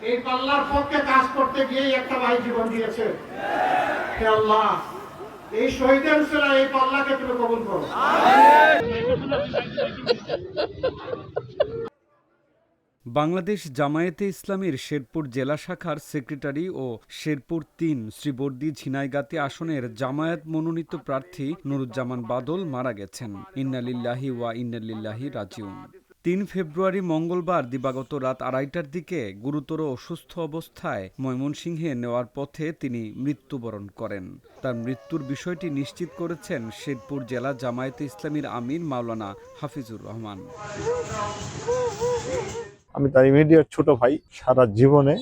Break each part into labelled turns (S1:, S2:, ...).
S1: এই পাল্লার পক্ষে কাজ করতে গিয়ে একটা ভাই জীবন দিয়েছে। হে আল্লাহ, এই শহীদের উসিলায় এই পাল্লাকে তুমি কবুল করো।
S2: বাংলাদেশ জামায়াতে ইসলামীর শেরপুর জেলা শাখার সেক্রেটারি ও শেরপুর ৩ শ্রীবর্দী ঝিনাইগাতী আসনের জামায়াত মনোনীত প্রার্থী নুরুজ্জামান বাদল মারা গেছেন। ইন্না লিল্লাহি ওয়া ইন্না ইলাইহি রাজিউন। ৩ ফেব্রুয়ারি মঙ্গলবার দিবাগত রাত ২:৩০টার দিকে গুরুতর অসুস্থ অবস্থায় ময়মনসিংহে নেওয়ার পথে তিনি মৃত্যুবরণ করেন। তার মৃত্যুর বিষয়টি নিশ্চিত করেছেন শেরপুর জেলা জামায়াতে ইসলামীর আমির মাওলানা হাফিজুর রহমান।
S3: আমি তার ইমিডিয়েট ছোট ভাই। সারা জীবনে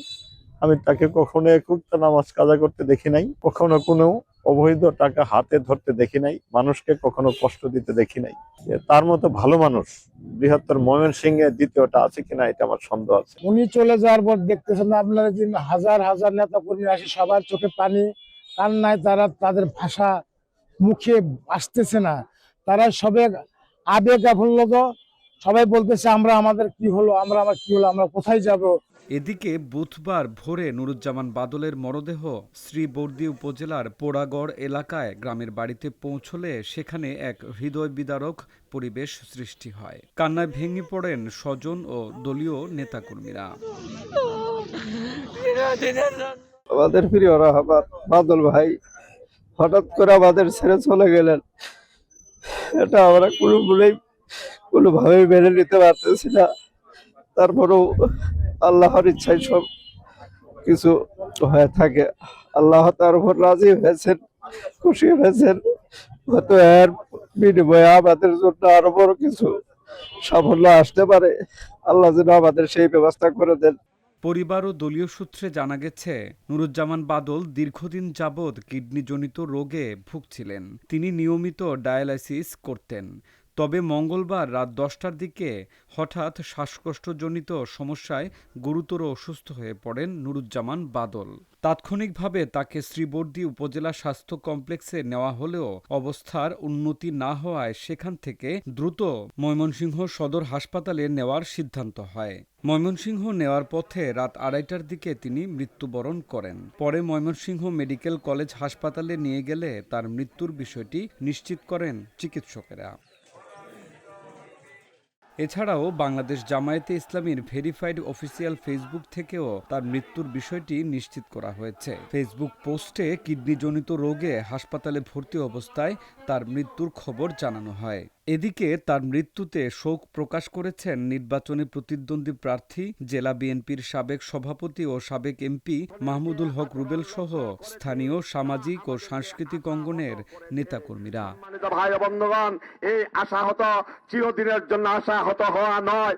S3: আমি তাকে কখনো একুক্ত নামাজ কাজা করতে দেখি নাই, কখনো কোনো অবৈধ টাকা হাতে ধরতে দেখি নাই, মানুষকে কখনো কষ্ট দিতে দেখি নাই। তার মতো ভালো মানুষ বৃহত্তর ময়মনসিংহে দ্বিতীয়টা আছে কিনা এটা আমার সন্দেহ আছে।
S4: উনি চলে যাওয়ার পর দেখতেছেন আপনারা যে হাজার হাজার নেতা কর্মী আসে, সবার চোখে পানি, কান্নায় তারা তাদের ভাষা মুখে আসতেছে না, তারা সবে আবেগ আপ্লুত, সবাই বলতেছে আমাদের কি হলো, আমরা কোথায় যাব।
S2: এদিকে বুধবার ভোরে নুরুজ্জামান বাদলের মরদেহ শ্রীবর্দী উপজেলার পোড়াগড় এলাকায় গ্রামের বাড়িতে পৌঁছলে সেখানে এক হৃদয় বিদারক পরিবেশ সৃষ্টি হয়। কান্নায় ভেঙে পড়েন স্বজন ও দলীয় নেতাকর্মীরা।
S5: আমাদের প্রিয় বাদল ভাই হঠাৎ করে আমাদের ছেড়ে চলে গেলেন, এটা আমরা কোনোভাবেই মেনে নিতে পারতেছি না। তারপরেও আল্লাহর ইচ্ছায় সব কিছু হয়ে থাকে। আল্লাহ তার উপর রাজি হয়েছেন, খুশি হয়েছেন। হয়তো এর বিনিময়ে আমাদের জন্য আরো বড় কিছু সাফল্য আসতে পারে। আল্লাহ যেন আমাদের সেই ব্যবস্থা করে দেন।
S2: পরিবার ও দলীয় সূত্রে জানা গেছে, নুরুজ্জামান বাদল দীর্ঘদিন যাবৎ কিডনিজনিত রোগে ভুগছিলেন। তিনি নিয়মিত ডায়ালাইসিস করতেন। তবে মঙ্গলবার রাত 10টার দিকে হঠাৎ শ্বাসকষ্টজনিত সমস্যায় গুরুতর অসুস্থ হয়ে পড়েন নুরুজ্জামান বাদল। তাৎক্ষণিকভাবে তাকে শ্রীবর্দী উপজেলা স্বাস্থ্য কমপ্লেক্সে নেওয়া হলেও অবস্থার উন্নতি না হওয়ায় সেখান থেকে দ্রুত ময়মনসিংহ সদর হাসপাতালে নেওয়ার সিদ্ধান্ত হয়। ময়মনসিংহ নেওয়ার পথে রাত 2:30টার দিকে তিনি মৃত্যুবরণ করেন। পরে ময়মনসিংহ মেডিকেল কলেজ হাসপাতালে নিয়ে গেলে তার মৃত্যুর বিষয়টি নিশ্চিত করেন চিকিৎসকেরা। এছাড়াও বাংলাদেশ জামায়াতে ইসলামীর ভেরিফাইড অফিসিয়াল ফেসবুক থেকেও তার মৃত্যুর বিষয়টি নিশ্চিত করা হয়েছে। ফেসবুক পোস্টে কিডনিজনিত রোগে হাসপাতালে ভর্তি অবস্থায় তার মৃত্যুর খবর জানানো হয়। এদিকে তার মৃত্যুতে শোক প্রকাশ করেছেন নির্বাচনী প্রতিদ্বন্দ্বী প্রার্থী, জেলা বিএনপির সাবেক সভাপতি ও সাবেক এমপি মাহমুদুল হক রুবেল সহ স্থানীয় সামাজিক ও সাংস্কৃতিক অঙ্গনের নেতাকর্মীরা।
S6: ভাই বন্ধুগণ, এই আশাহত চিরদিনের জন্য আশাহত হওয়া নয়।